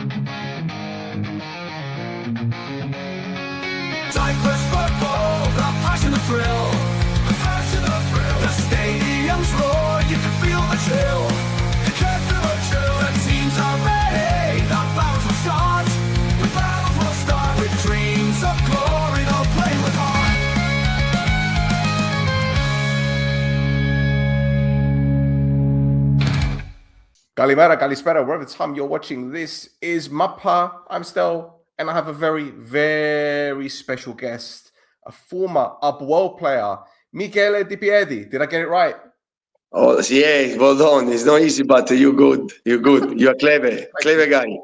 Cyclist football, the passion, the thrill. The passion, the thrill. The stadium's roar, you can feel the chill. You can feel the chill. The teams are ready, the battles will start. The battles will start with dreams of glory, they'll play with heart. Kalimera, Kalispera, wherever time you're watching, this is Mappa. I'm Stel, and I have a very, very special guest, a former Apoel player, Michele Di Piedi. Did I get it right? Oh, yes, well done. It's not easy, but you're good. You're good. You're clever. Clever guy.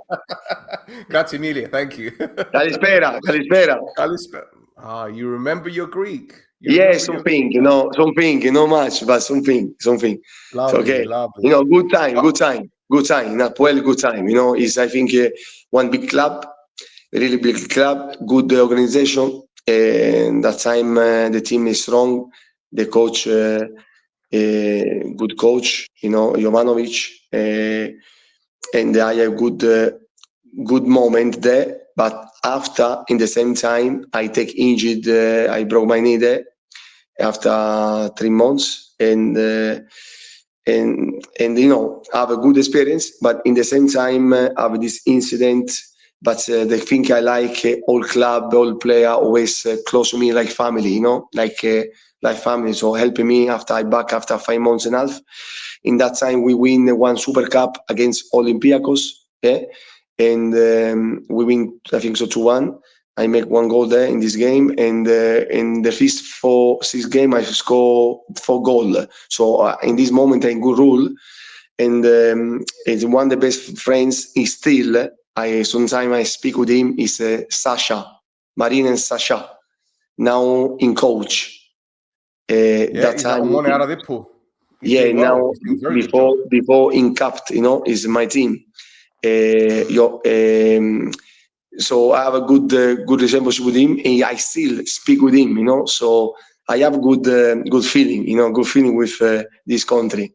Grazie mille. Thank you. Kalispera. Kalispera. Kalispera. Ah, you remember your Greek? Yes, something, not much, but something. Lovely, okay. lovely. Good time. In Apoel, good time. It's, I think, one big club, a really big club, good organization. And that time, the team is strong. The coach, good coach, Jovanovic. And I have good moment there. But after, in the same time, I take injured. I broke my knee there after 3 months, and have a good experience. But in the same time, have this incident. But the thing I like, all club, all player, always close to me like family. Like family. So helping me after I back after 5 months and a half. In that time, we win one Super Cup against Olympiacos. Yeah. And we win, I think so, 2-1. I make 1 goal there in this game, and in the first 6 games, I score 4 goals. So in this moment, I good rule, and it's one of the best friends. Is still, sometimes I speak with him. Is Sasha, Marin and Sasha, now in coach. That time, now before in capped, is my team. So I have a good relationship with him, and I still speak with him, So I have good feeling, good feeling with this country.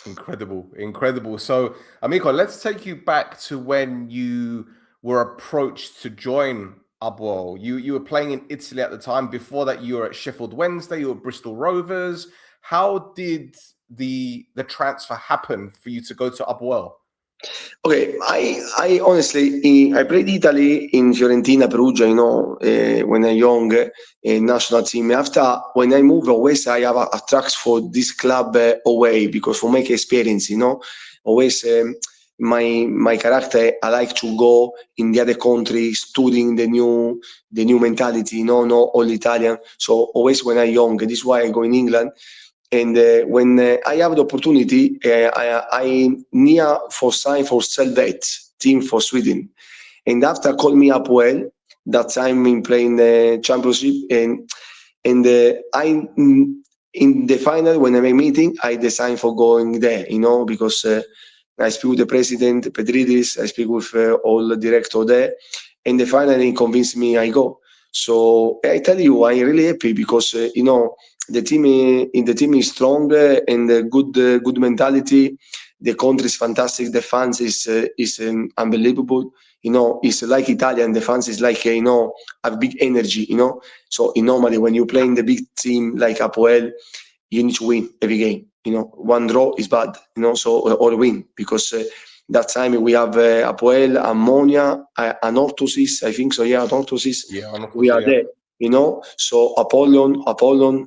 Incredible. So, Amico, let's take you back to when you were approached to join Apoel. You were playing in Italy at the time. Before that, you were at Sheffield Wednesday. You were at Bristol Rovers. How did the transfer happen for you to go to Apoel? Okay, I honestly, I played Italy in Fiorentina, Perugia, when I'm young, national team. After, when I move always, I have a tracks for this club away, because for make experience, always my character, I like to go in the other country, studying the new mentality, not all Italian. So always when I'm young, this is why I go in England. And when I have the opportunity, I near for sign for Selvet team for Sweden. And after call me Apoel, that time in playing the championship, and I in the final when I'm meeting, I decide for going there, because I speak with the president Pedridis, I speak with all the director there, and they finally convinced me I go. So I tell you, I'm really happy because the team is strong and good mentality. The country is fantastic. The fans is unbelievable. It's like Italian. The fans is like have big energy. So normally when you play in the big team like Apoel, you need to win every game. One draw is bad. So or win, because that time we have Apoel, Ammonia, Anorthosis. I think so. Yeah, Anorthosis. Yeah, we are there. So Apollon,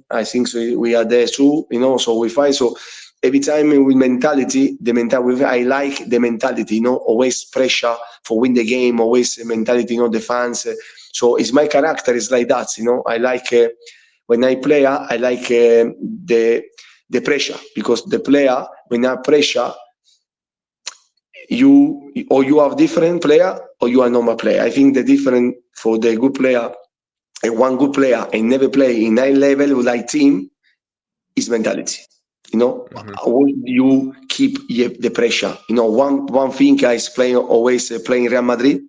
I think so we are there too, so we fight. So every time with mentality, I like the mentality, always pressure for win the game, always mentality, the fans. So it's my character, it's like that, I like, when I play, I like the pressure, because the player, when I pressure, you have different player or you are normal player. I think the different for the good player, and one good player and never play in high level like team is mentality. How you keep the pressure. One thing is always playing Real Madrid.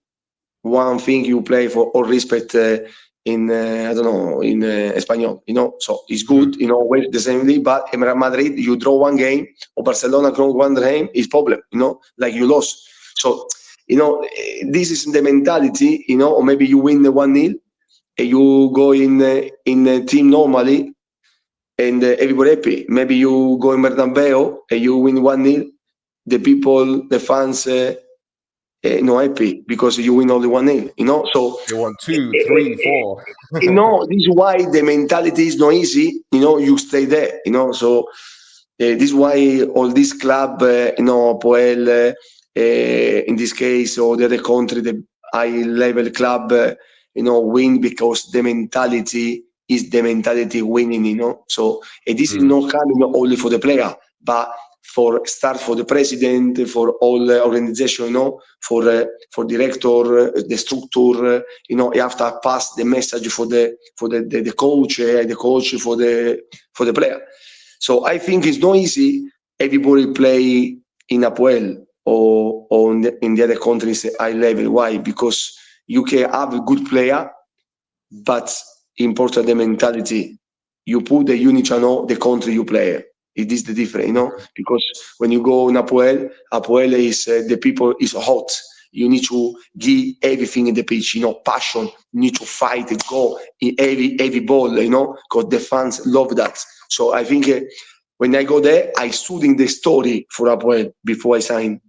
One thing you play for all respect in I don't know, in Espanyol. So it's good. Always the same thing. But in Real Madrid, you draw one game, or Barcelona draw one game, is problem. Like you lost. So this is the mentality, or maybe you win the 1-0 and you go in a team normally and everybody happy. Maybe you go in Bernabeu and you win 1-0, the people, the fans, not happy because you win only 1-0, so They want 2, 3, 4. this is why the mentality is not easy, you stay there, so this is why all this club, Poel, in this case, or the other country, the high level club, win because the mentality is the mentality winning, so this is not coming only for the player, but for the president, for all organization, for director, the structure, you have to pass the message for the coach, the coach for the player. So I think it's not easy. Everybody play in Apoel or in the other countries high level. Why? Because you can have a good player, but important the mentality. You put the unit channel, the country you play. It is the difference, because when you go in Apoel is the people is hot. You need to give everything in the pitch, passion. You need to fight, go in every ball, because the fans love that. So I think when I go there, I study the story for Apoel before I sign.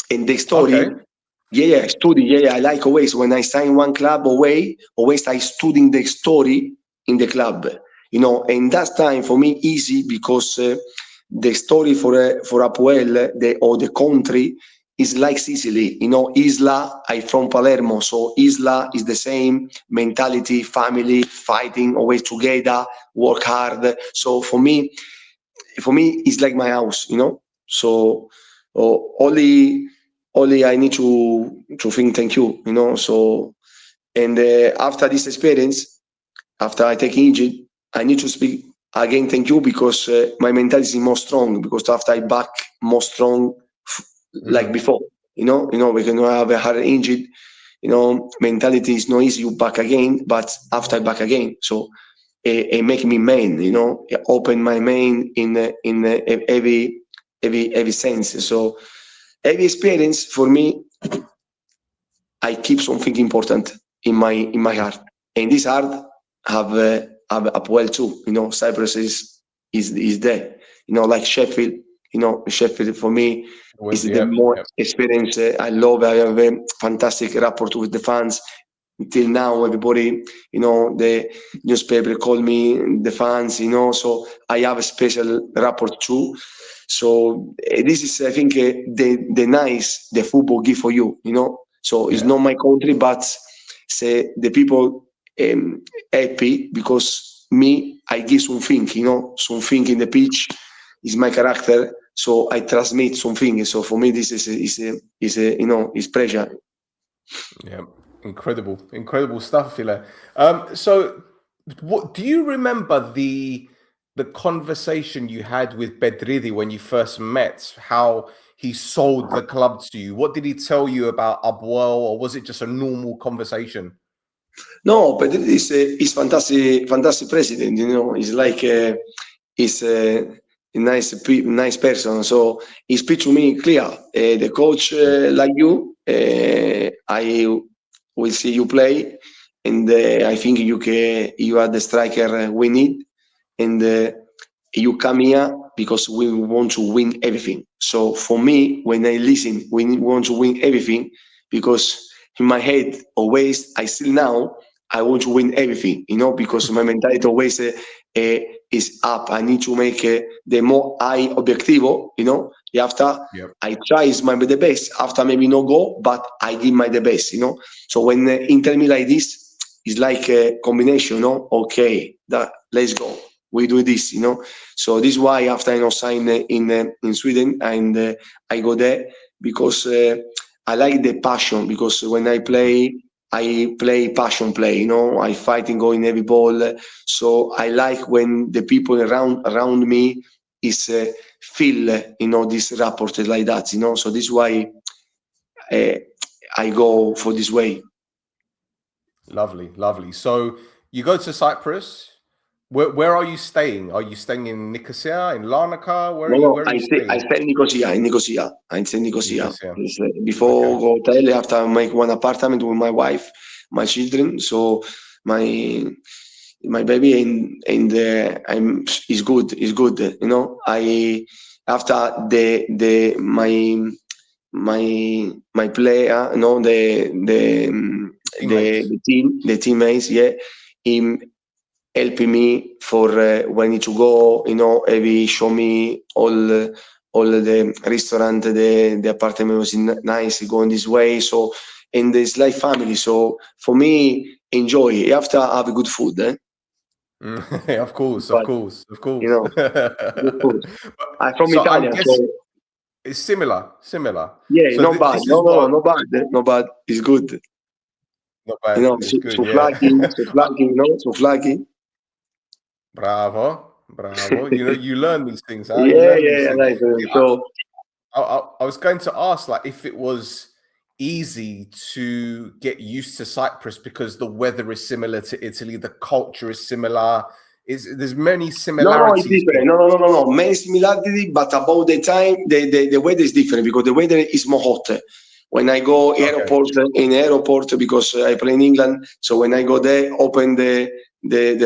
And the story, Okay. study. I like always when I sign one club away, always I studying the story in the club. And that time for me easy because the story for Apoel, the country is like Sicily. Isla, I from Palermo, so Isla is the same mentality, family, fighting, always together, work hard. So for me, it's like my house. So only I need to think thank you. So and after this experience, after I take Egypt, I need to speak again thank you because my mentality is more strong because after I back more strong like before, we can have a hard injured, mentality is not easy you back again, but after I back again, so it make me man, it open my mind in every sense. So every experience for me, I keep something important in my heart, and this heart have Apoel too. Cyprus is there. Like Sheffield. Sheffield for me is the more Yep. experience. I love. I have a fantastic rapport with the fans. Until now, everybody, the newspaper call me the fans. So I have a special rapport too. So this is, I think, the nice the football give for you. So it's not my country, but say the people happy because I give something, something in the pitch is my character. So I transmit something. So for me, this is pressure. Yeah, incredible stuff, File. So, what do you remember the conversation you had with Bedridi when you first met? How he sold the club to you? What did he tell you about Apoel, or was it just a normal conversation? No, but he's fantastic president. He's like he's a nice person. So he speak to me clear. The coach like you, I will see you play, and I think you are the striker we need, and you come here because we want to win everything. So for me, when I listen, we want to win everything because in my head always I still now I want to win everything, because my mentality always is up. I need to make the more high objectivo, after Yep. I try is the best. After maybe no go, but I give my the best, So when Inter me like this, it's like a combination, Okay, let's go. We do this, So this is why after I sign in Sweden and I go there because I like the passion because when I play passion play, I fight and go in every ball. So I like when the people around me is feel, this rapport like that, So this is why I go for this way. Lovely. So you go to Cyprus. Where are you staying? Are you staying in Nicosia, in Larnaca? No, Where are you I staying? stay in Nicosia, in Nicosia. I stay in Nicosia. Nicosia. It's, before Okay. go hotel, after I make one apartment with my wife, my children. So my baby I'm is good. Is good. You know, I after the my player, you know, Teammates. the teammates, yeah, him helping me for when need to go, you know, he show me all the restaurant, the apartment was nice, going this way. So and it's like family. So for me, enjoy. You have to have good food, eh? Of course, of But course, of you course. know, good food. I'm from So I'm Italia, guessing so it's similar. yeah, So not bad. this No, is no, no, what not bad. Not bad. It's good. not You bad. know, It's good, yeah. souvlaki, souvlaki, you know, souvlaki. Bravo, bravo. You know, you learn these things, huh? You Yeah, learn these yeah, things. nice. Yeah, So I was going to ask, like, if it was easy to get used to Cyprus because the weather is similar to Italy, the culture is similar. There's many no, it's similarities there. different. No. Many similarity, but about the time, the weather is different because the weather is more hot. When I go Okay. airport because I play in England, so when I go there, open the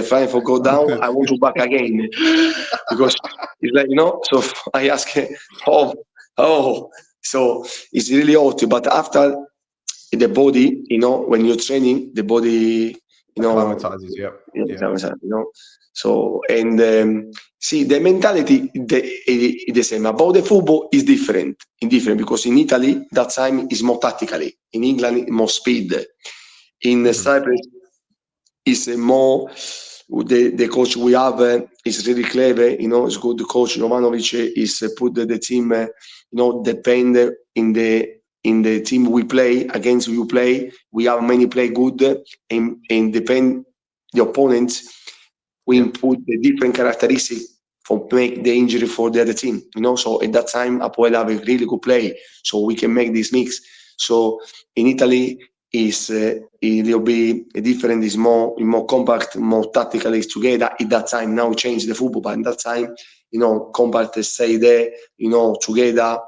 flight for go down, I want to back again because it's like you know. So I ask, oh, oh, so it's really hot. But after the body, you know, when you're training, the body, you know, Acclimatizes, yep. you Yeah. know. So and see the mentality the same. About the football is different. Indifferent because in Italy that time is more tactically. In England more speed. In Mhm. Cyprus is more the coach we have is really clever. You know, it's good. The coach Jovanovic is put the team. You know, depend in the team we play against you play. We have many play good and depend the opponents we Yep. input the different characteristics for make the injury for the other team. You know, so at that time Apoel have a really good play, so we can make this mix. So in Italy is it'll be different, is more compact, more tactically together. At that time, now we change the football, but at that time, you know, compact stay there, you know, together.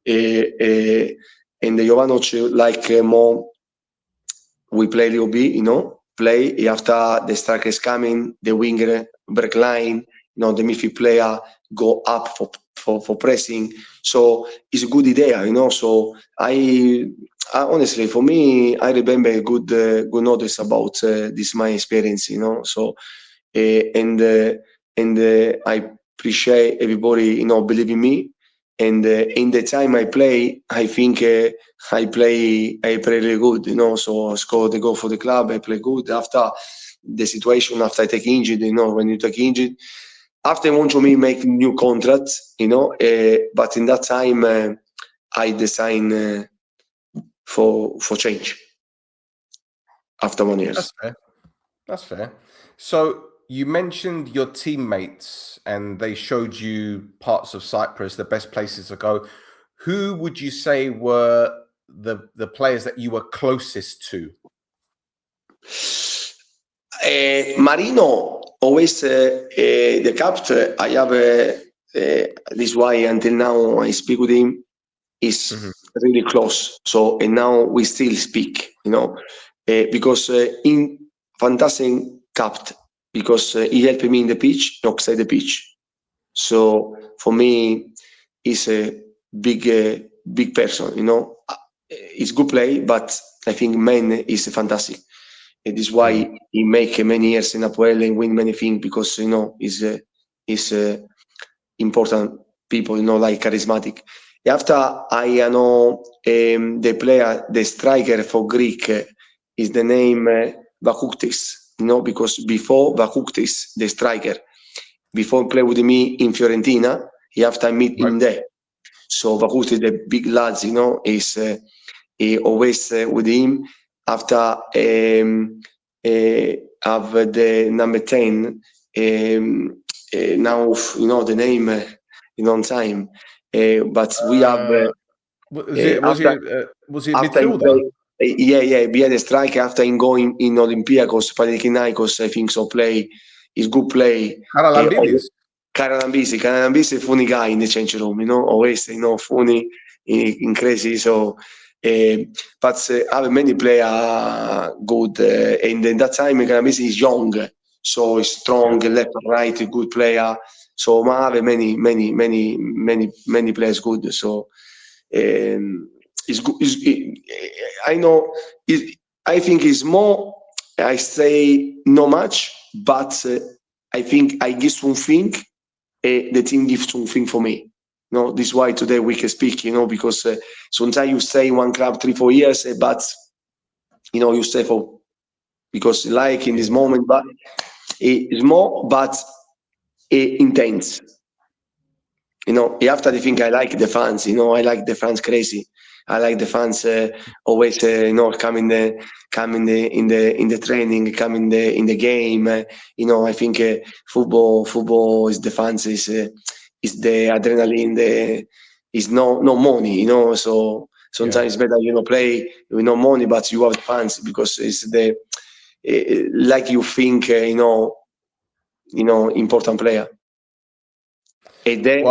And the Jovanovic like more we play Leo B, you know, play after the striker is coming, the winger break line, you know, the midfield player go up for pressing. So it's a good idea, you know. So I honestly, for me, I remember good notice about this my experience, you know. So and I appreciate everybody, you know, believing me. And in the time I play, I think I play really good, you know. So I score the goal for the club. I play good. After the situation, after I take injured, you know, when you take injured, after I want to me make new contracts, you know. But in that time, I design for change after 1 year. That's fair. That's fair. So you mentioned your teammates and they showed you parts of Cyprus, the best places to go. Who would you say were the players that you were closest to? Marino always the captain. I have this why until now I speak with him is Mhm. really close. So and now we still speak, you know, because in fantastic captain because he helped me in the pitch, outside the pitch. So for me, he's a big person, you know. It's good play, but I think man is fantastic. It is Mm. why he make many years in Apoel and win many things because you know is important people, you know, like charismatic. After I know the player, the striker for Greek is the name Vakuktis, you know, because before Vakuktis, the striker, before play with me in Fiorentina, he after I meet Right. him there. So Vakuktis, the big lads, you know, is he always with him after have the number 10 now you know the name in on time but we have Uh, was it was after it was it after he midfielder? play yeah we had a striker after him going in Olympiacos Panathinaikos I think so play is good play. Karalambidis. Karalambisi, funny guy in the change room, always, funny, in crazy. So, but have many player good, and in that time Karalambisi is young, so he's strong, left and right, a good player. So have many players good. So it's good. I know. I think it's more. I say not much, but I think I give something. The team gives something for me. This is why today we can speak. Because sometimes you stay in one club 3-4 years, but you stay for because like in this moment, but it's more, but intense. After the thing, I like the fans. I like the fans crazy. I like the fans always, come in the training, come in the game. I think football is the fans is the adrenaline. Is no money. So sometimes it's better play with no money, but you have the fans because it's the like you think important player. And then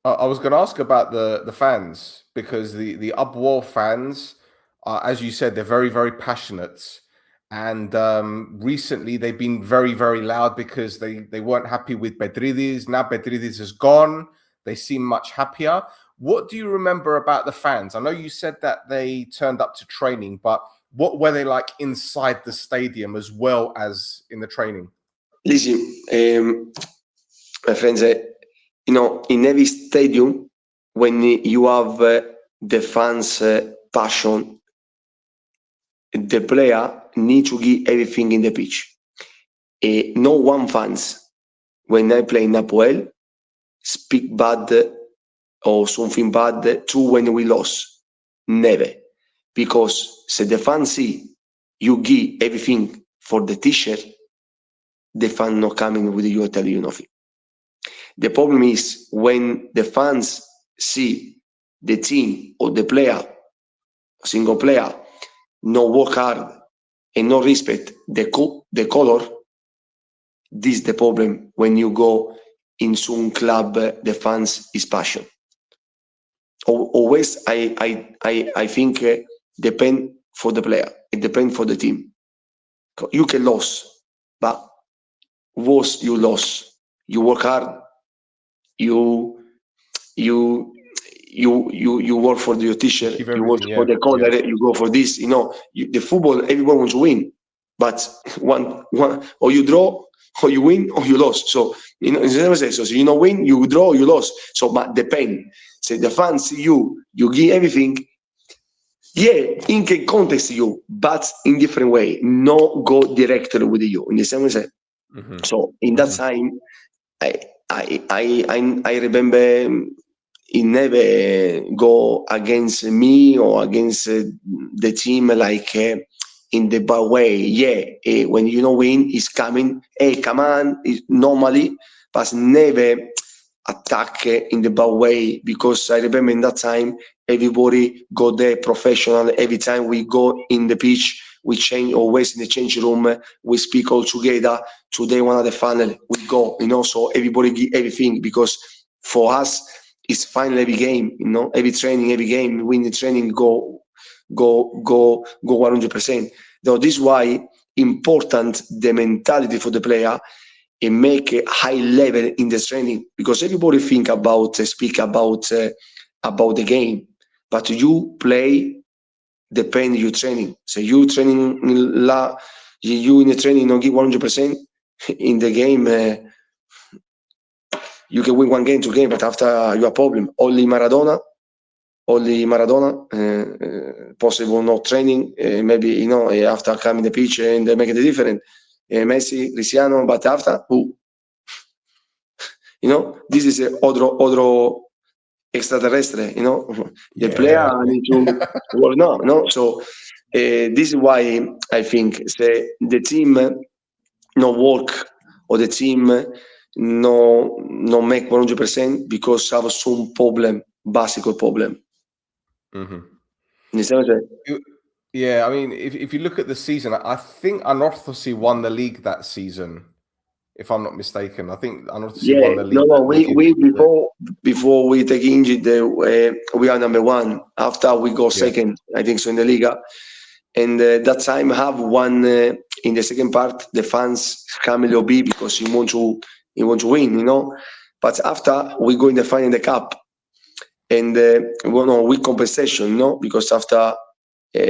Well, I was gonna ask about the fans because the Upwall fans, as you said, they're very, very passionate, and recently they've been very, very loud because they weren't happy with Petridis. Now Petridis is gone. They seem much happier. What do you remember about the fans? I know you said that they turned up to training, but what were they like inside the stadium as well as in the training? Listen, my friends, in every stadium, when you have the fans' passion, the player need to give everything in the pitch. No one fans, when I play in Apoel, speak bad or something bad to when we lost. Never. Because the fans see you give everything for the t-shirt, the fan not coming with you tell you nothing. The problem is when the fans see the team or the player, single player, no work hard and no respect the color. This is the problem when you go in some club. The fans is passion. Always, I think depend for the player. It depends for the team. You can lose, but once you lose, you work hard. You work for your t-shirt, Give you work everything, for the color, you go for this. The football, everyone wants to win, but one or you draw, or you win, or you lose. So it's never say so. So you win, you draw, you lose. So but depend. So the fans see you give everything. Yeah, in can context you, but in different way. No go directly with you in the same way. Mm-hmm. So in that time, I remember he never go against me or against the team like in the bad way. Yeah, when win, is coming. Hey, come on, normally, but never attack in the bad way because I remember in that time everybody go there professional. Every time we go in the pitch, we change always in the change room. We speak all together. Today one of the final we go. So everybody give everything because for us it's final every game. Every training, every game. Win the training, go 100%. Now this is why important the mentality for the player and make a high level in the training because everybody speak about the game, but you play depend you training. So you training you in the training don't give 100% in the game. You can win one game, 2 games, but after you have problem. Only Maradona, possible not training. Maybe after coming the pitch and they make it different. Messi, Cristiano, but after who? This is other extraterrestre. The player need to work. No. So this is why I think the team no work or the team no make 100% because have some problem, basic problem. Mm-hmm. Understand? Yeah, I mean, if you look at the season, I think Anorthosis won the league that season, if I'm not mistaken. I think Anorthosis won Yeah, the no, league no. that year. We before we take injured, we are number one. After we go Yeah. second, I think so in the Liga. And that time have one in the second part. The fans Camilo B because he want to win, you know. But after we go in the final in the cup, and with compensation, you know, because after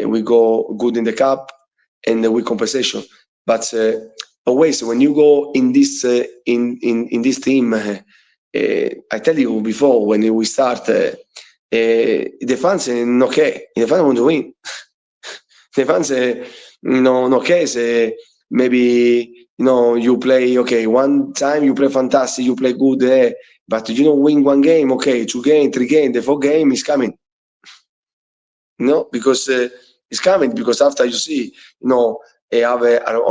we go good in the cup and with compensation. But always when you go in this in this team, I tell you before when we start, the fans no care. The fans want to win. The fans no care. Maybe you play okay one time, you play fantastic, you play good, but you don't win one game, okay, 2 games, 3 games, the 4 game is coming. Because it's coming because after you see, have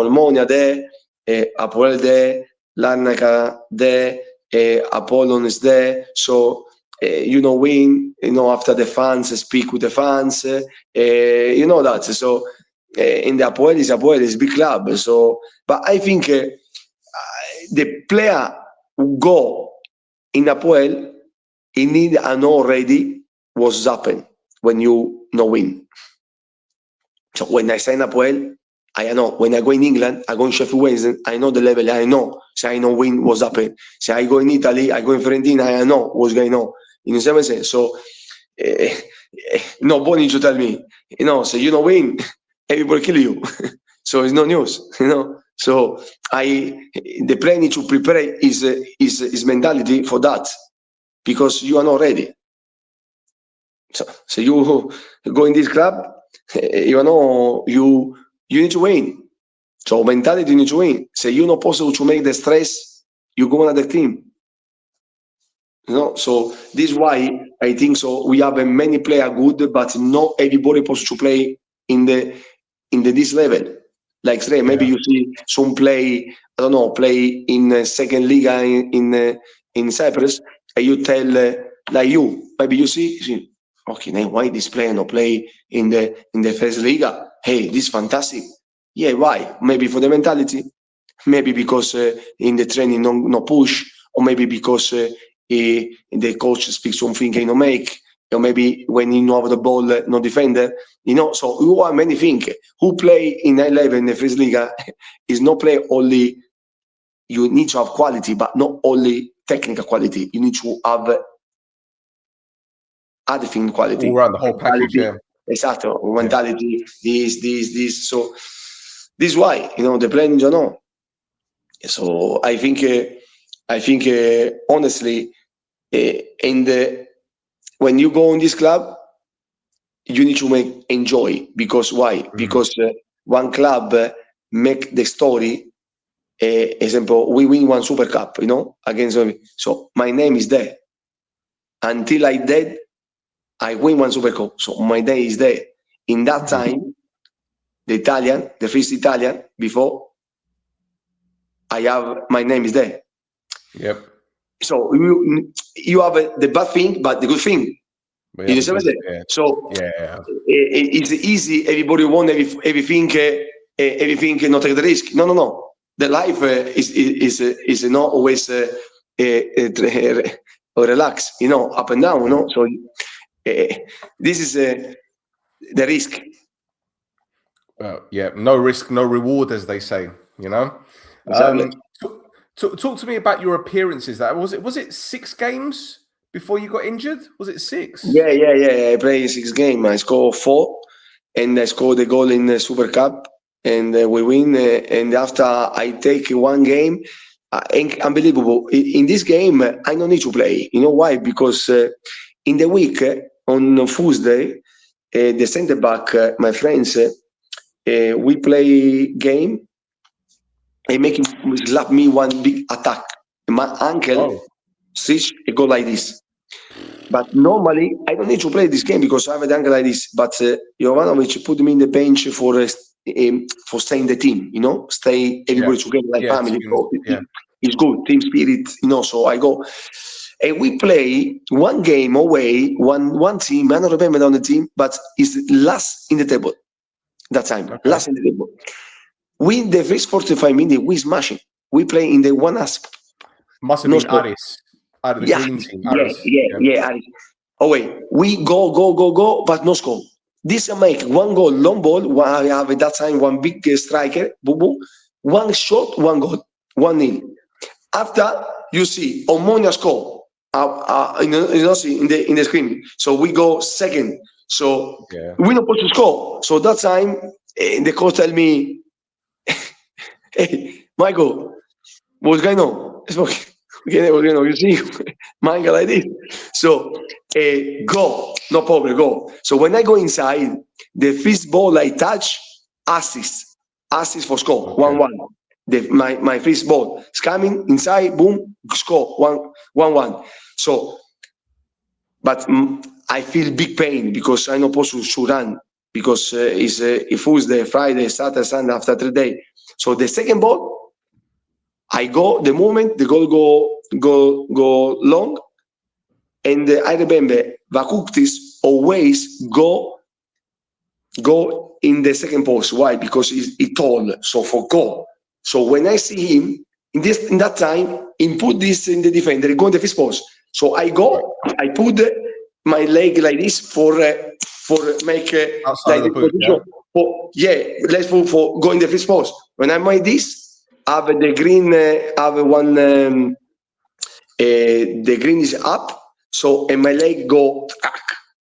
Olmonia there, Apoel there, Larnaca there, Apollon is there. So, win, after the fans, speak with the fans, that. So, in the Apoel is big club. So, but I think the player who go in Apoel, he need and already was happen when you no win. So when I sign up I know when I go in England, I go in Sheffield Wednesday, I know the level, I know. Say I know win what's happening. Say I go in Italy, I go in Fiorentina, I know what's going on. In the same sense, so nobody needs to tell me, say you don't win, everybody kill you. So it's no news, So the player need to prepare his mentality for that because you are not ready. So you go in this club, you need to win. So mentality you need to win. So you're not possible to make the stress, you go another team. So this is why I think so we have many players good, but not everybody possible to play in this level. Like today, maybe you see some play, I don't know, play in second Liga in Cyprus, and you tell like maybe you see, okay, now why this player not play in the first Liga? Hey, this is fantastic. Yeah, why? Maybe for the mentality, maybe because in the training no push, or maybe because the coach speaks something he no make, or maybe when he no have the ball, no defender. So you are many things. Who play in high level in the first Liga is not play only. You need to have quality, but not only technical quality. You need to have other thing quality. All around the whole package, yeah. Exactly. Mentality, this. So this is why, the playing don't know. So I think honestly, when you go in this club, you need to enjoy because why? Because one club make the story. Example, we win one Super Cup, against. So my name is there. Until I dead, I win one Super Cup. So my day is there. In that time, the first Italian, before I have my name is there. Yep. So you have the bad thing, but the good thing. You know what I'm So it's easy. Everybody want everything not take the risk. No. The life is not always relax. Up and down. So this is the risk. Well, yeah, no risk, no reward, as they say. Exactly. Talk to me about your appearances. That was it 6 games before you got injured? Was it 6? Yeah. I played 6 games. I scored 4, and I scored the goal in the Super Cup, and we win. And after I take 1 game, unbelievable. In this game, I don't need to play. You know why? Because in the week on Tuesday, the center back, my friends, we play game. They make him slap me 1 big attack. My ankle stitch a goal like this. But normally, I don't need to play this game because I have an ankle like this. But Jovanovic put me in the bench for staying the team. Stay everybody together like family. It's good team spirit. So I go. And we play 1 game away, one team. I don't remember on the team, but it's last in the table. that time. Okay. Last in the table. We in the first 45 minutes we smashing. We play in the one aspect. Must have No been score. Aris out of the Yeah, green team. yeah, Aris. yeah. Oh wait, we go, but no score. This make one goal, long ball. I have at that time one big striker, boom, boom. One shot, one goal, 1-0. After you see Omonia score, see in the screen. So we go second. So Yeah. we not supposed to score. So that time the coach tell me, "Hey, Michael, what's going on?" It's okay. You see, manga like this. So go, no problem, go. So when I go inside, the first ball I touch, assist for score, Okay. 1-1. My first ball is coming inside, boom, score, 1-1. So, but I feel big pain because I'm not supposed to run because it's Tuesday, Friday, Saturday, Sunday after 3 days. So the second ball, I go the moment the goal go long, and I remember Vakuktis always go in the second post. Why? Because he tall, so for goal. So when I see him in that time, he put this in the defender, he go in the first post. So I go, I put my leg like this for make Outside like of the this boot, position. Let's move for go in the first post. When I make this, have the green, have one, the green is up, so and my leg go.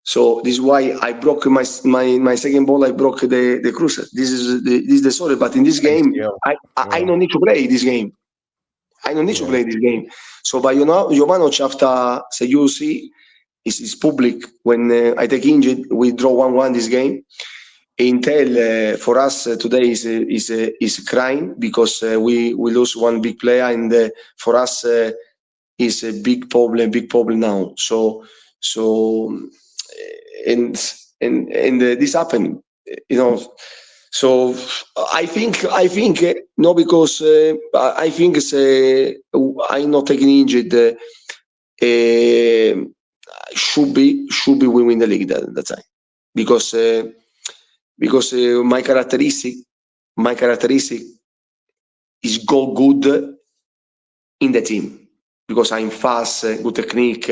So this is why I broke my second ball. I broke the cruciate. This is the story. But in this game, ACL. I don't need to play this game. I don't need to play this game. So, but Jovanovic after say you see, it's public. When I take injured, we draw 1-1 this game. Intel for us today is crying because we lose one big player, and for us is a big problem now. So and this happened, you know. So I think no, because I think it's I'm not taking injured. Should be we win the league that time because my characteristic is go good in the team because I'm fast, good technique,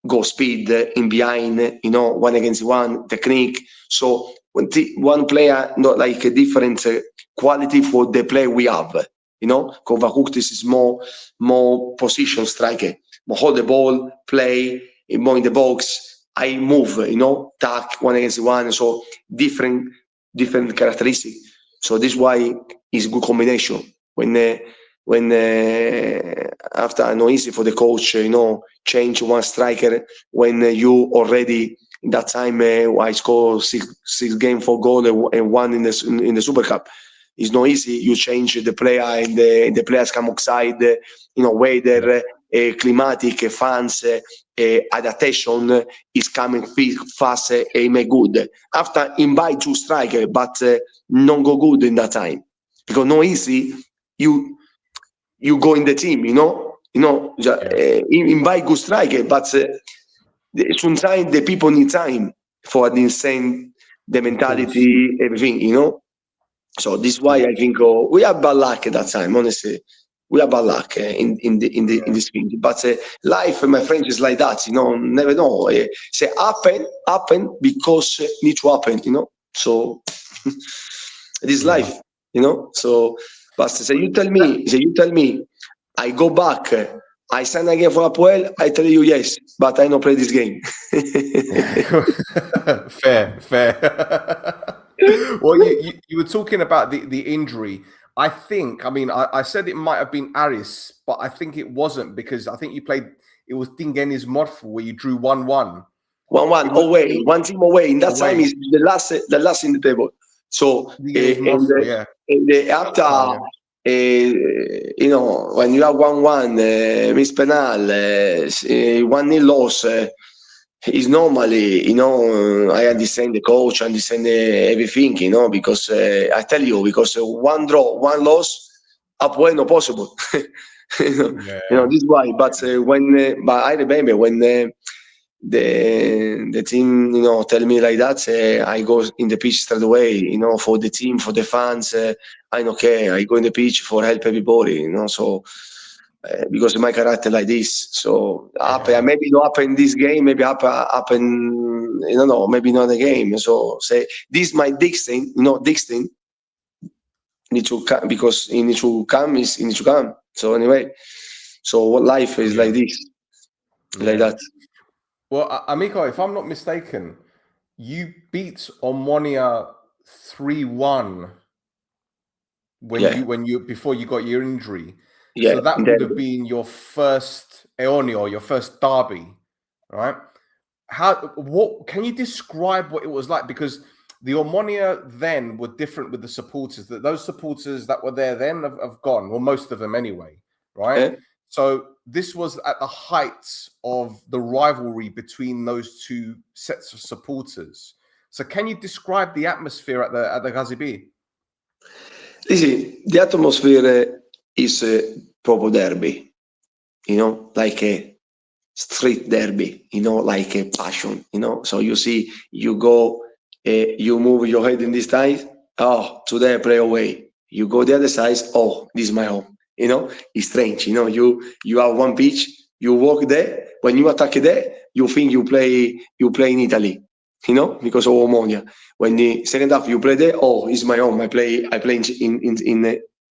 go speed in behind, 1-against-1 technique. So when one player not like a different quality for the play we have, Kovacic is more position striker, more hold the ball, play more in the box. I move, tack 1-against-1. So different characteristics. So this is why it's a good combination when after I know easy for the coach, change one striker when you already that time I score six game for goal and one in the Super Cup. It's not easy. You change the player and the players come outside. Weather, climatic, fans, adaptation is coming fast and make good. After invite two striker, but not go good in that time because not easy. You go in the team, invite good striker, but sometimes the people need time for understand the mentality, everything, So this is why I think we have bad luck at that time. Honestly, we have bad luck in this thing. But life, my friends, is like that. Never know. Say happen because need to happen. So this life. So, but say you tell me, I go back. I sign again for Apoel. I tell you yes, but I don't play this game. Fair. Well, you were talking about the injury. I think, I said it might have been Aris, but I think it wasn't because I think you played. It was Dingenis Morfu where you drew 1-1. 1-1 away, one team away. In that time is the last in the table. So after when you have 1-1, miss penal, 1-0 loss. Is normally, I understand the coach, understand everything, because I tell you, because one draw, one loss, Apoel no possible. This is why. But but I remember when the team, tell me like that, I go in the pitch straight away, for the team, for the fans, I don't care. I go in the pitch for help everybody, so because of my character like this. So happen, maybe not happen in this game, maybe happen, I don't know, maybe not the game. So say this my Dixon, Dixon need to come because he need to come. He need to come. So anyway, so what life is like this, like that. Well, Amico, if I'm not mistaken, you beat Omonia 3-1 when you before you got your injury. Yeah, So that would have been your first Eonio, your first derby, right? What can you describe what it was like? Because the Omonia then were different with the supporters. That those supporters that were there then have gone, well, most of them anyway, right? Yeah. So this was at the height of the rivalry between those two sets of supporters. So can you describe the atmosphere at the Gazibi? Listen, the atmosphere is proper derby, like a street derby, like a passion, So you see, you go, you move your head in this side. Oh, today I play away. You go the other side. Oh, this is my home. It's strange. You have one pitch. You walk there. When you attack there, you think you play in Italy. Because of Omonia. When the second half you play there, oh, it's my home. I play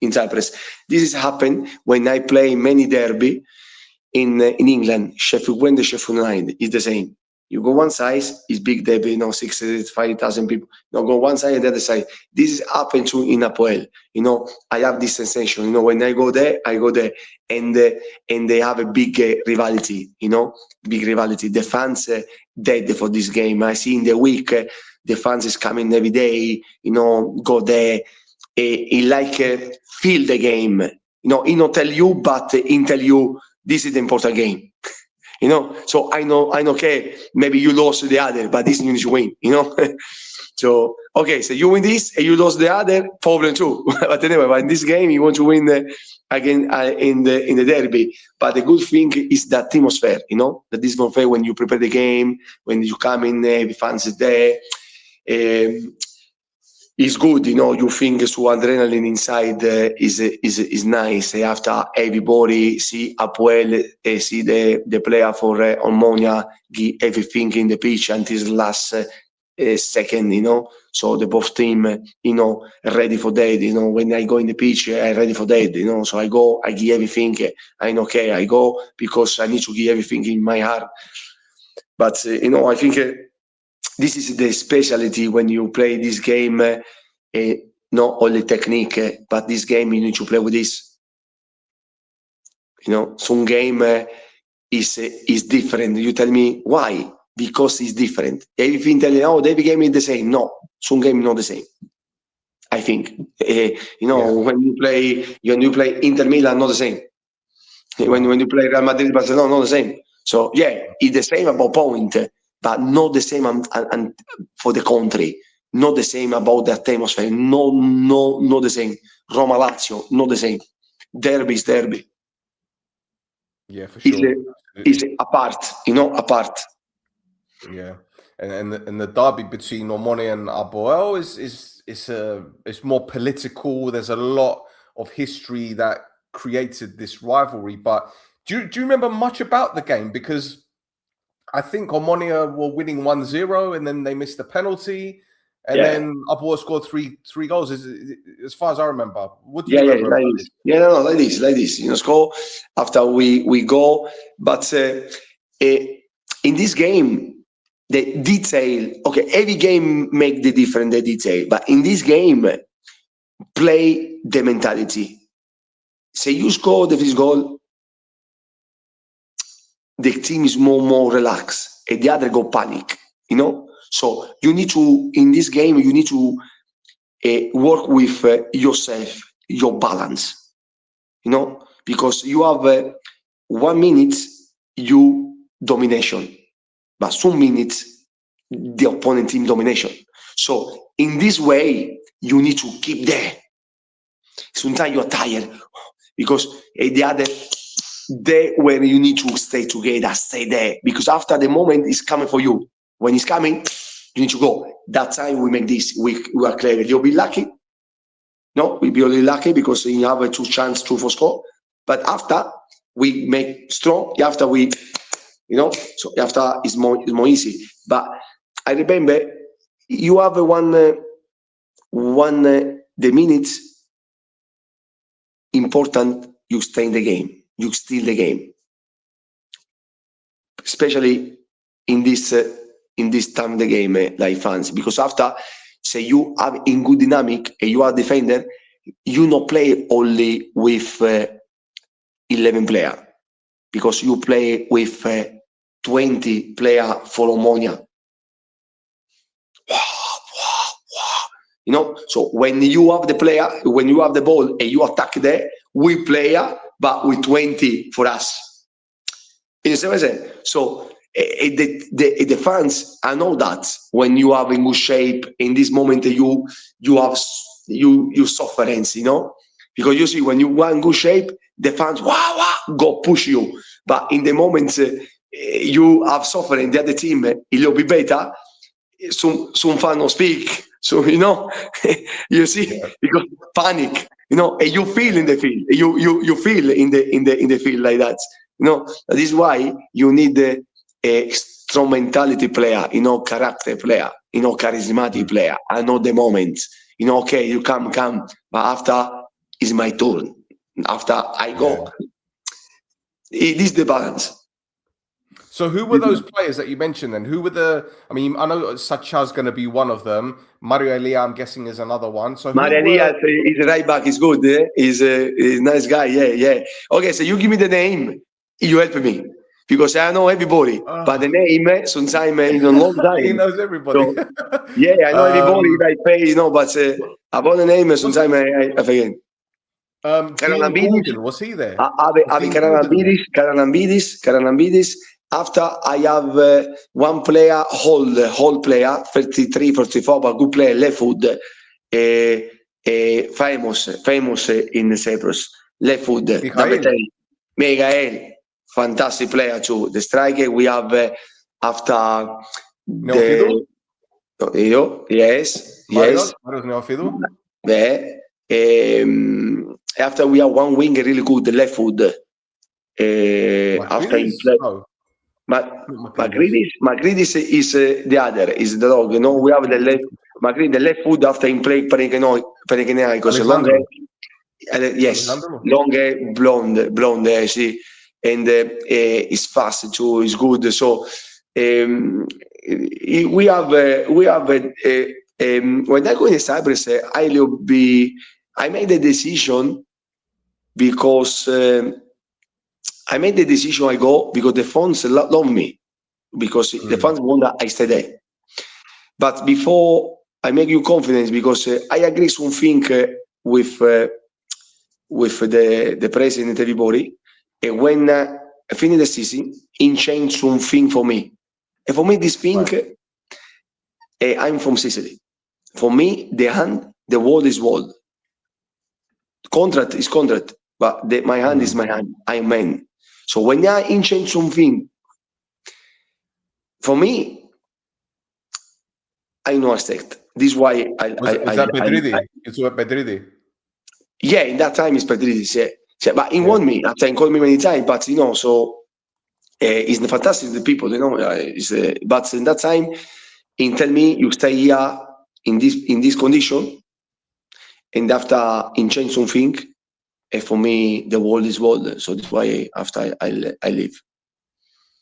in Cyprus. This has happened when I play many derby in England. Sheffield Wednesday, Sheffield United is the same. You go one side, it's big derby, 65,000 people. Go one side and the other side. This is happened to in Apoel. I have this sensation. When I go there, and they have a big rivalry. Big rivalry. The fans dead for this game. I see in the week the fans is coming every day. Go there. He like feel the game. He not tell you, but he tell you this is the important game. So I know, okay, maybe you lost the other, but this you need to win, So, okay, so you win this and you lost the other, problem too. But anyway, but in this game, you want to win again in the derby. But the good thing is that atmosphere, the atmosphere when you prepare the game, when you come in, the fans is there. It's good, you think so adrenaline inside is nice. After everybody see Apoel, see the player for Omonia give everything in the pitch until the last second, so the both team, ready for that, when I go in the pitch, I'm ready for that, so I give everything, I'm okay, I go because I need to give everything in my heart. But, I think this is the specialty when you play this game, not only technique, but this game you need to play with this. Some game is different. You tell me why? Because it's different. Everything tell you, every game is the same. No, some game is not the same. I think. When you play Inter Milan, not the same. When you play Real Madrid, Barcelona, not the same. So it's the same about point, but not the same and for the country. Not the same about the atmosphere. No, not the same. Roma Lazio, not the same. Derby is derby. Yeah, for sure. It's apart, apart. Yeah, and the derby between Omonia and Apoel is more political. There's a lot of history that created this rivalry. But do you remember much about the game? Because I think Omonia were winning 1-0 and then they missed a penalty. And then Apoel scored three goals. As far as I remember, what do you remember? Like this. Score after we go, but in this game, the detail. Okay, every game make the different the detail, but in this game, play the mentality. Say you score the first goal, the team is more relaxed, and the other go panic. So you need to, in this game, you need to work with yourself, your balance, because you have 1 minute, you domination, but some minutes, the opponent team domination. So in this way, you need to keep there. Sometimes you're tired because the other there where you need to stay together, stay there, because after the moment is coming for you. When it's coming, you need to go. That time we make this. We are clever. You'll be lucky. No, we'll be only lucky because you have a 2 chance for score. But after we make strong, after we, so after it's more easy. But I remember you have the minutes important. You stay in the game. You steal the game, especially in this time of the game, like fans. Because after, say you have in good dynamic and you are defender, you not play only with 11 player, because you play with 20 player for ammonia. So when you have the player, when you have the ball and you attack there, we player, but with 20 for us. You see what I'm saying? So the fans, I know that when you are in good shape, in this moment you sufferance, because you see when you are in good shape, the fans go push you. But in the moment you have suffering, the other team a little bit better, some fan no speak. So you see, because panic, and you feel in the field, you feel in the field like that. That is why you need a strong mentality player, character player, charismatic player. I know the moment, okay, you come, but after is my turn. After I go, it is the balance. So who were those players that you mentioned then? Who were I know Sacha's going to be one of them. Mario Elia, I'm guessing, is another one. So Mario Elia is right back. He's good. He's a nice guy. Yeah. Okay, so you give me the name. You help me. Because I know everybody. But the name, sometimes in a long time. He knows everybody. So, yeah, I know everybody. I pay, but about the name, sometimes I forget. Dean Gordon, was he there? Karanambidis. After I have one player, whole player, 33, 34, but good player, left foot, famous in Cyprus, left foot, number 10, Miguel, fantastic player too. The striker we have after Neofidu? Yes. Marios Neofidu? After we have one winger really good, the left foot. After he played. No. Magridis is the other, is the dog. We have the left Magridis, the left foot after he played Panathinaikos. Long hair, yes, long hair, blonde, see, and is fast too. Is good. So we have when I go in Cyprus, I made the decision because. I made the decision I go because the fans love me, because the fans want that I stay there. But before I make you confidence, because I agree something with the president, everybody, and when I finish the season, he changed something for me. And for me, this thing, I'm from Sicily. For me, the world is world. Contract is contract, but my hand is my hand. I'm man. So when I change something, for me, I know accept. This is why Is that Pedridi? It's what Pedridi. Yeah, in that time it's Pedridis. Yeah. But he won me after he called me many times. But so he's fantastic. The people, but in that time, he tell me you stay here in this condition, and after he change something. For me, the world is world, so that's why after I leave.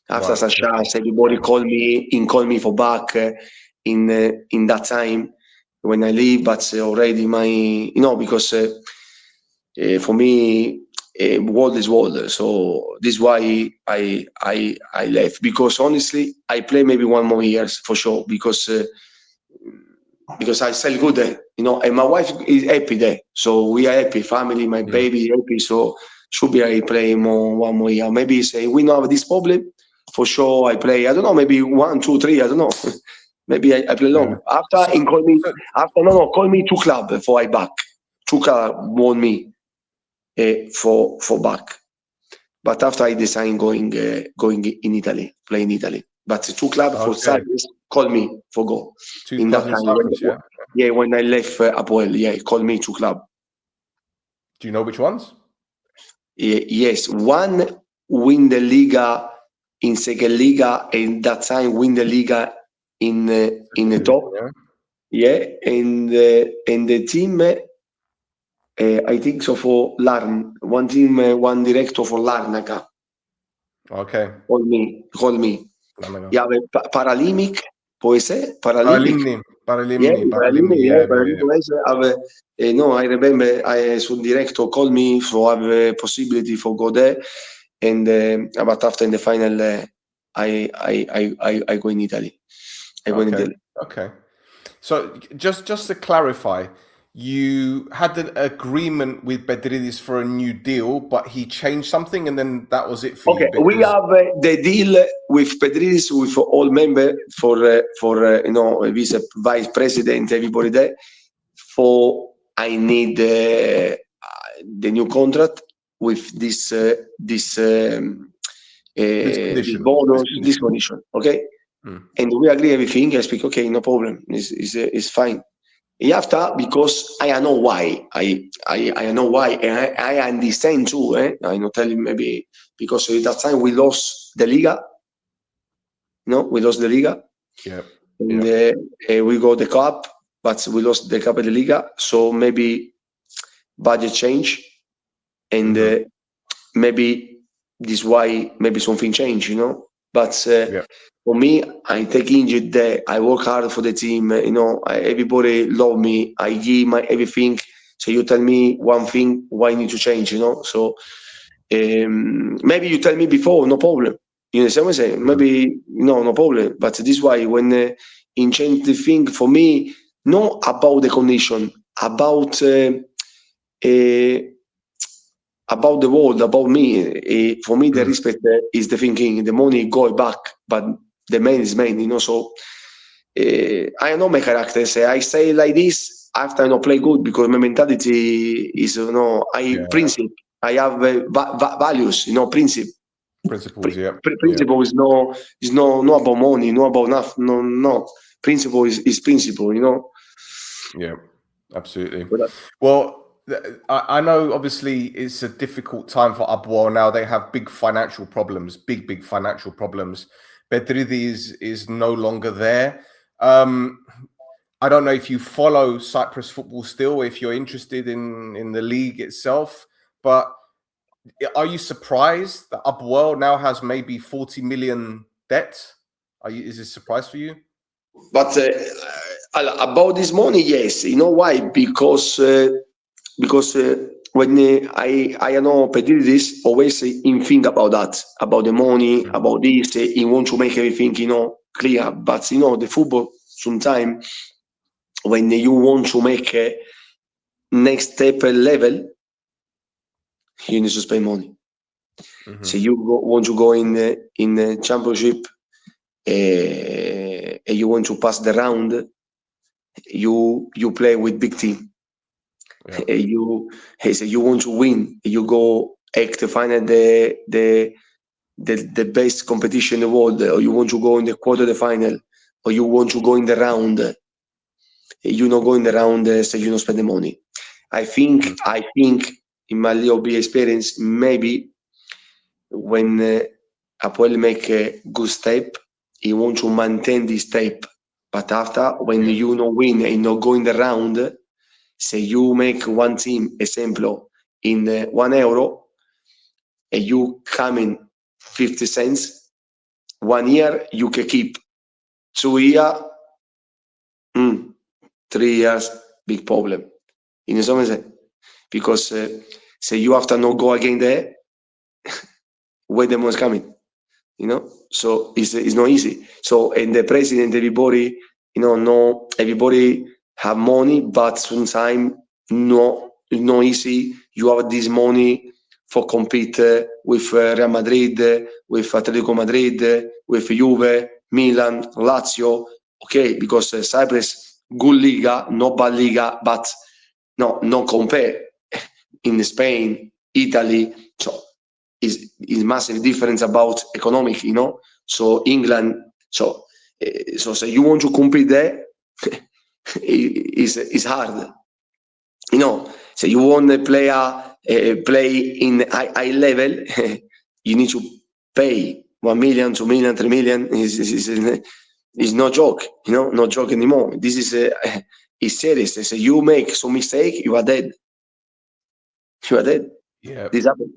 After Sacha, everybody call me for back in that time when I leave, but already because for me, world is world. So this is why I left, because honestly, I play maybe 1 more years for sure, because I sell good, and my wife is happy there. So we are happy, family, my baby happy. So should be I play 1 more year. Maybe say we don't have this problem. For sure, I play. I don't know, maybe 1, 2, 3. I don't know. Maybe I play long. After call me 2 club for I back. 2 club want me for back. but after I decided going in Italy, play in Italy. But two clubs for Okay. Cyprus call me for go. Two In that clubs in time, Cyprus, yeah. when I left Apoel, call me two club. Do you know which ones? Yes, one win the Liga in second Liga, and that time win the Liga in the top. Yeah. And the team, I think so for Larn, one team, one director for Larnaca. Okay. Call me. Yeah, Paralimic, può essere? Paralimic. Paralimni, Yeah. No, I remember sul director call me for have a possibility for go there, and but after in the final, I go in Italy. Okay. So just to clarify, you had an agreement with Bedridis for a new deal, but he changed something, and then that was it for you. Okay, we have the deal with Pedridis, with all members for vice president, everybody there. For I need the new contract with this condition. bonus, this condition. Okay, Mm. and we agree everything. I speak. Okay, no problem. It's fine. After, because I know why. I know why, and I understand too. I not tell you maybe because at that time we lost the Liga. No, we lost the Liga. Yeah. And we got the cup, but we lost the cup of the Liga. So maybe budget change, and maybe this why maybe something change, But for me, I take injured there. I work hard for the team. Everybody love me. I give my everything. So you tell me one thing, why I need to change, So maybe you tell me before, no problem. You understand what I'm saying? Maybe no problem. But this is why when in change the thing for me, not about the condition, about the world, about me. For me, the respect is the thinking. The money go back, but the man is man, So I know my character. I say like this after I not play good because my mentality is, principle. I have values, principle. Principles, yeah. Principle is no about money, no about nothing. No. Principle is principle, Yeah, absolutely. Well, I know obviously it's a difficult time for Apoel now. They have big financial problems, big financial problems. Bedridis is no longer there. I don't know if you follow Cyprus football still, if you're interested in the league itself, but are you surprised that Apoel now has maybe 40 million debt? Is this a surprise for you? But about this money, yes. You know why? Because when I know Pedridis always think about that, about the money, about this. He want to make everything clear. But the football sometimes when you want to make a next step level, you need to spend money. So you want to go in the championship, and you want to pass the round. You play with big team. Yeah. You want to win. You go to find the best competition in the world, or you want to go in the quarter the final, or you want to go in the round. You not go in the round, so you don't spend the money. I think in my little bit experience, maybe when Apoel make a good step, he want to maintain this step. But after, when you not win and not go in the round, say you make one team, example, in €1, and you come in 50 cents, 1 year you can keep, 2 years, 3 years, big problem. You know what I'm saying? Because say you have to not go again there, where the money is coming, So it's not easy. So and the president, everybody, no, everybody have money, but sometimes it's not easy. You have this money for compete with Real Madrid, with Atletico Madrid, with Juve, Milan, Lazio. Okay, because Cyprus good liga, not bad liga, but no compare in Spain, Italy. So is massive difference about economic, So England, so say you want to compete there, is hard, So you want a player play in high level, you need to pay 1 million, 2 million, 3 million. Is no joke, no joke anymore. This is serious. So you make some mistake, you are dead. You are dead. Yeah. This happened.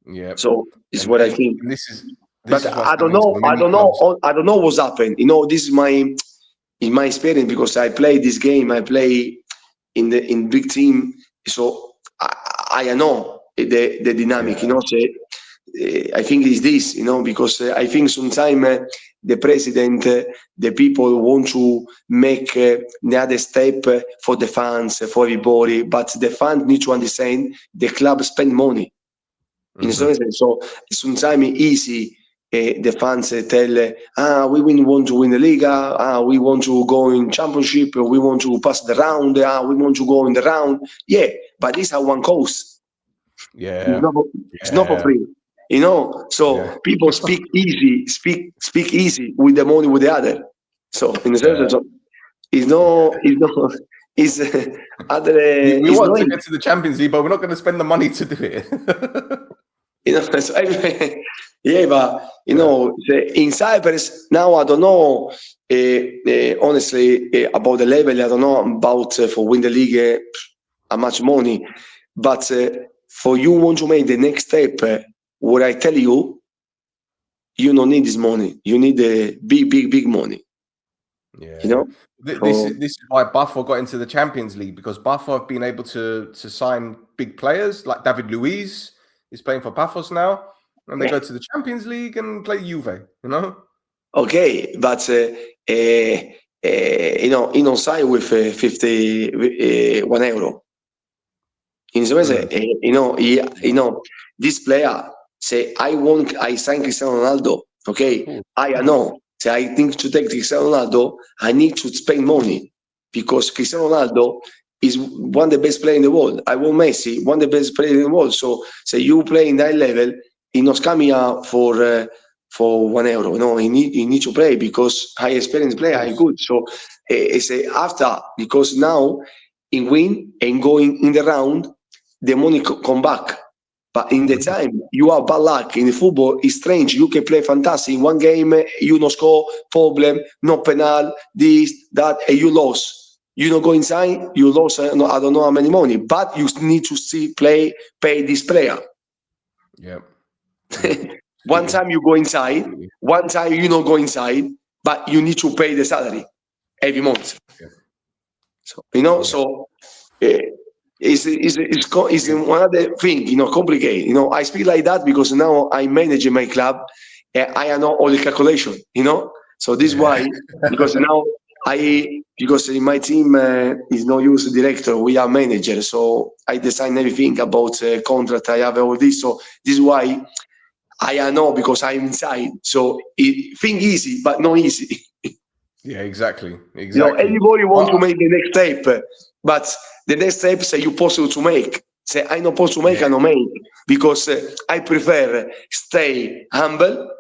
Yeah. So it's And, what I and think. this is But what's I don't happening to know. many clubs. I don't know what's happened. This is my experience because I play this game. I play in big team, so I know the dynamic. Yeah. So, I think it's this. Because I think sometimes the president, the people want to make the other step for the fans, for everybody, but the fans need to understand the club spend money. In some sense, so sometimes easy. The fans tell, we want to win the Liga, we want to go in championship, we want to pass the round, we want to go in the round. Yeah, but this are one cost. Yeah. It's not for free. So Yeah. people speak easy, speak easy with the money with the other. So in the sense, it's other, We it's want not to get to the Champions League, but we're not going to spend the money to do it. So yeah, but in Cyprus now I don't know. Honestly, about the level, I don't know about for win the league how much money, but for you want to make the next step, what I tell you, you don't need this money. You need the big money. Yeah. This So, is why Buffalo got into the Champions League, because Buffalo have been able to sign big players like David Luiz is playing for Pafos now, and they go to the Champions League and play Juve. okay, but he don't sign with 51 euro. In some way, this player say, I sign Cristiano Ronaldo. Okay, I know. Say, I think to take Cristiano Ronaldo, I need to spend money because Cristiano Ronaldo is one of the best players in the world. I want Messi, one of the best players in the world. So, say you play in that level, he not coming for 1 euro. No, he need to play because high experienced player, I good. So, say after because now in win and going in the round, the money come back. But in the time you have bad luck in the football, it's strange. You can play fantastic in one game, you no score, problem, no penal, this, that, and you lose. You don't go inside, you lose. I don't know how many money, but you need to see pay this player. Yeah. One time you go inside, one time you don't go inside, but you need to pay the salary every month. Yeah. So so. Is one other thing, complicated. I speak like that because now I manage my club and I know all the calculation, So this is why, because now because in my team is no use director, we are manager. So I design everything about contract, I have all this. So this is why I know because I'm inside. So think easy, but not easy. Yeah, exactly. Everybody want to make the next step, but the next step say you possible to make. Say I not possible to make, I don't make because I prefer stay humble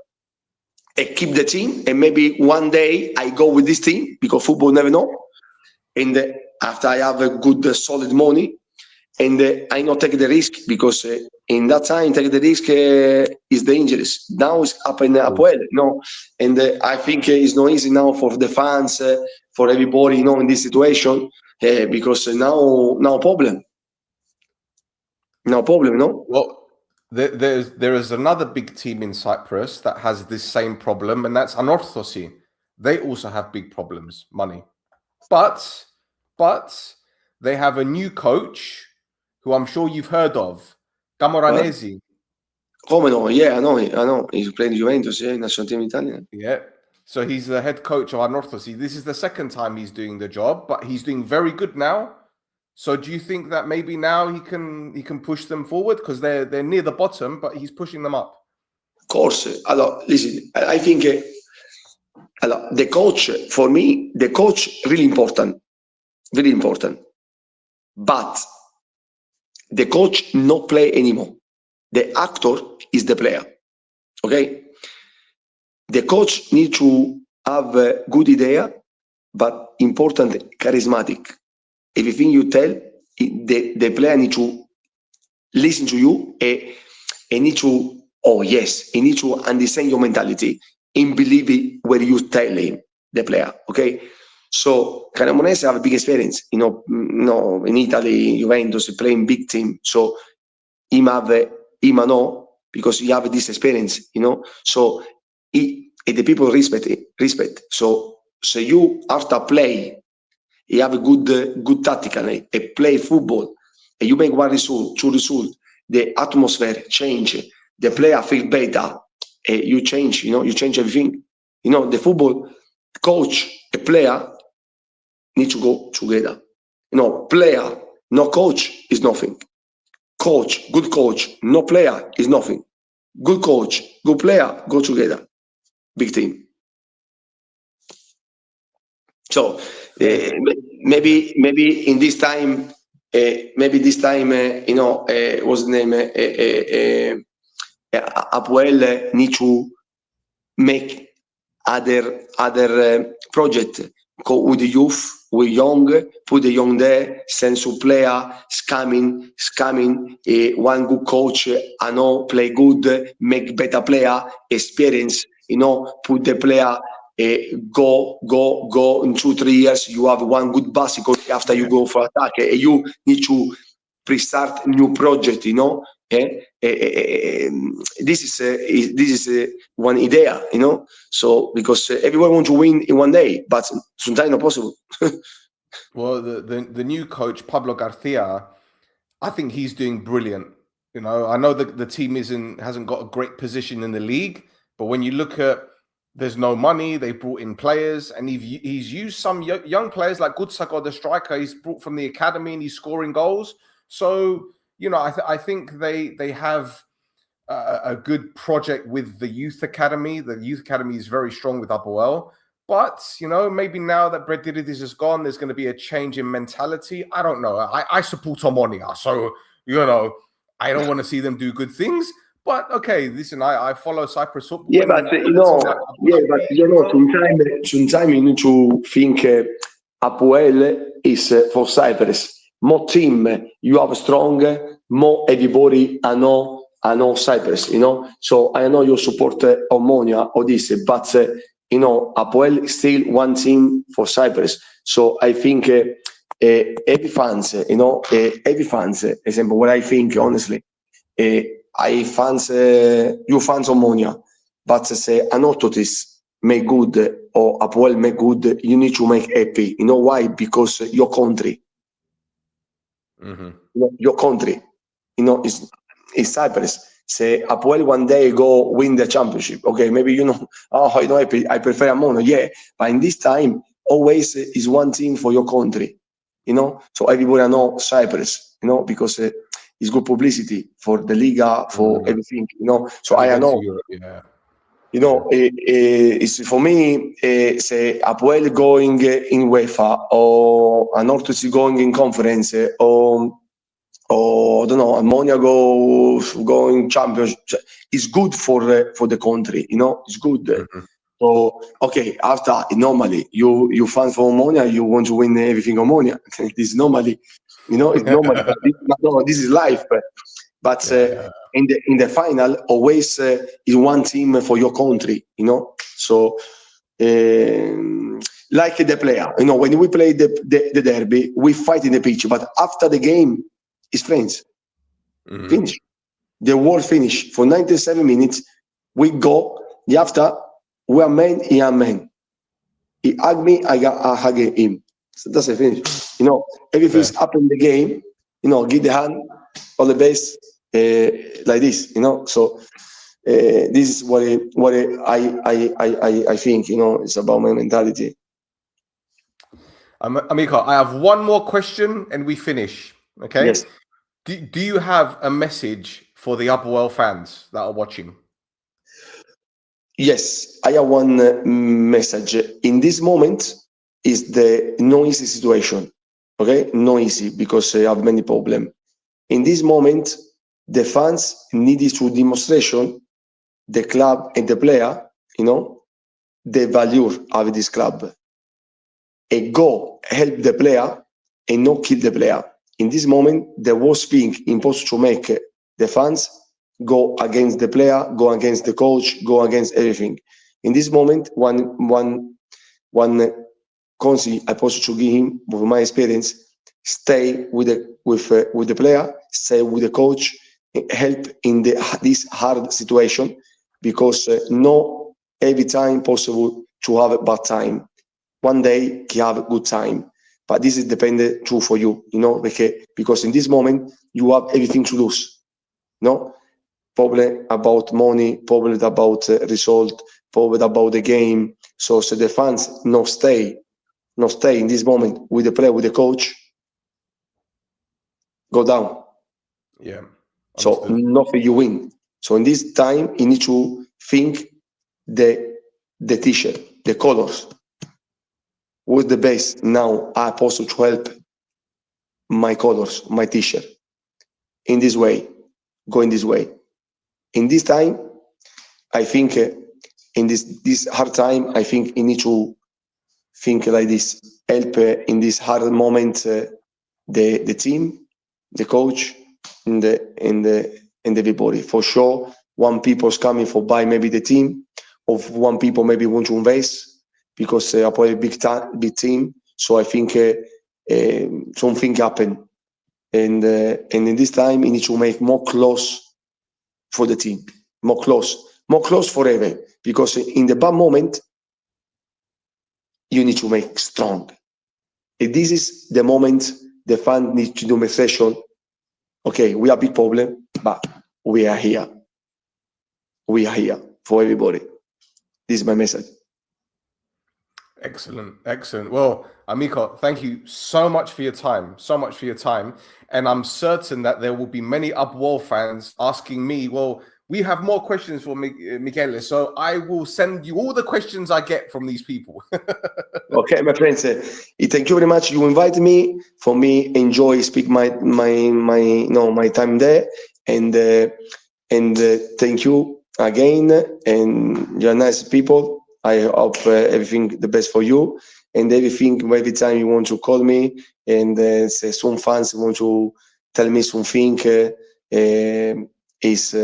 and keep the team, and maybe one day I go with this team because football never know. And after I have a good solid money, and I not take the risk because in that time take the risk is dangerous. Now it's up and up well, and I think it's not easy now for the fans, for everybody, in this situation because now problem, no. Well, there is another big team in Cyprus that has this same problem, and that's Anorthosi. They also have big problems, money, but they have a new coach who I'm sure you've heard of, Camoranesi. Come no? Yeah, I know. He's playing Juventus, national team Italian. Yeah. So he's the head coach of Anorthosi. This is the second time he's doing the job, but he's doing very good now. So do you think that maybe now he can push them forward because they're near the bottom, but he's pushing them up? Of course. Listen, I think the coach, for me, the coach really important, very important. But the coach not play anymore. The actor is the player. Okay? The coach needs to have a good idea, but important, charismatic. Everything you tell, the player needs to listen to you and need to, oh yes, he needs to understand your mentality and believe it when you tell him, the player. Okay? So Cremonese have a big experience, in Italy, Juventus playing big team. So him know because he have this experience, So the people respect. So you after play, you have a good tactical, a play football, and you make one result, two result, the atmosphere change, the player feel better, you change, you change everything. The football coach, a player need to go together. Player, no coach is nothing. Coach, good coach, no player is nothing. Good coach, good player, go together. Big team. So maybe in this time, what's the name? Apoel need to make other project with the youth, with young, put the young there, send some player, scamming, one good coach, play good, make better player, experience, put the player, go in 2-3 years, you have one good bicycle after you go for attack, you need to restart new project, this is one idea, So because everyone wants to win in one day, but sometimes not possible. Well, the new coach Pablo Garcia, I think he's doing brilliant. I know that the team hasn't got a great position in the league, but when you look at, there's no money, they brought in players, and he's used some young players like Gutsako, the striker. He's brought from the academy and he's scoring goals. So I think they have a good project with the youth academy. The youth academy is very strong with Apoel. But, maybe now that Brediridis is gone, there's going to be a change in mentality. I don't know. I support Omonia, so, I don't want to see them do good things. But, okay, listen, I follow Cyprus football. Yeah, but, sometimes you need to think Apoel is for Cyprus. More team you have strong, more everybody I know Cyprus, So I know you support Omonia or this, but Apoel is still one team for Cyprus. So I think every fans, example, what I think honestly, you fans Omonia, but say Anototis make good or Apoel make good, you need to make happy. You know why? Because your country. Mm-hmm. Your country, is Cyprus. Say Apoel one day go win the championship. Okay, maybe I prefer Amono, yeah. But in this time, always is one team for your country, So everybody know Cyprus, because it's good publicity for the Liga, for everything, So I know. Europe, yeah. It's for me, say Apoel going in UEFA or Anorthosis going in conference or I don't know, Ammonia going championship. It's good for the country, it's good. Mm-hmm. So okay, after normally you fans for Ammonia, you want to win everything Ammonia. This normally, it's normal. No, this is life. But in the final, always is one team for your country, So like the player, when we play the derby, we fight in the pitch, but after the game, it's friends. Mm-hmm. Finish. The war finish for 97 minutes. We go. After we are men, he are men. He hug me, I hug him. So that's a finish. Everything's up in the game. Give the hand, all the best. Like this, So this is what I think. It's about my mentality. Amico, I have one more question and we finish. Okay. Yes. Do you have a message for the Apoel fans that are watching? Yes, I have one message. In this moment, is the no easy situation. Okay, no easy because I have many problems. In this moment, the fans needed to demonstration the club and the player, the value of this club. And go help the player and not kill the player. In this moment, the worst thing impossible to make the fans go against the player, go against the coach, go against everything. In this moment, one counsel I supposed to give him with my experience: stay with the player, stay with the coach, help in this hard situation, because no every time possible to have a bad time. One day you have a good time, but this is dependent too for you, because in this moment you have everything to lose. Problem about money, problem about result, problem about the game. So the fans not stay in this moment with the player, with the coach, go down. Yeah. So Understood. nothing you win. So in this time, you need to think the t-shirt, the colors. What's the best now I supposed to help my colors, my t-shirt? In this way, go in this way. In this time, I think in this hard time, I think you need to think like this, help in this hard moment the team, the coach, and everybody. For sure, one people's coming for buy maybe the team, of one people maybe want to invest because I play a big team. So I think something happen, and in this time, you need to make more close for the team, more close forever. Because in the bad moment, you need to make strong. And this is the moment the fan needs to do a session. Okay, we have big problem, but we are here. We are here for everybody. This is my message. Excellent, excellent. Well, Amico, thank you so much for your time, and I'm certain that there will be many Upwall fans asking me, well, we have more questions for Michele, so I will send you all the questions I get from these people. Okay, my friends, thank you very much. You invite me. For me, enjoy speak my time there, and thank you again. And you're nice people. I hope everything the best for you, and everything. Every time you want to call me, and say some fans want to tell me something, is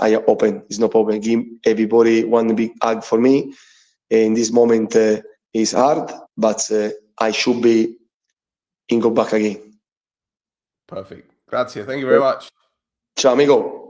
I open. It's no problem. Give everybody one big hug for me. In this moment is hard, but I should be in go back again. Perfect. Grazie. Thank you very much. Ciao, amigo.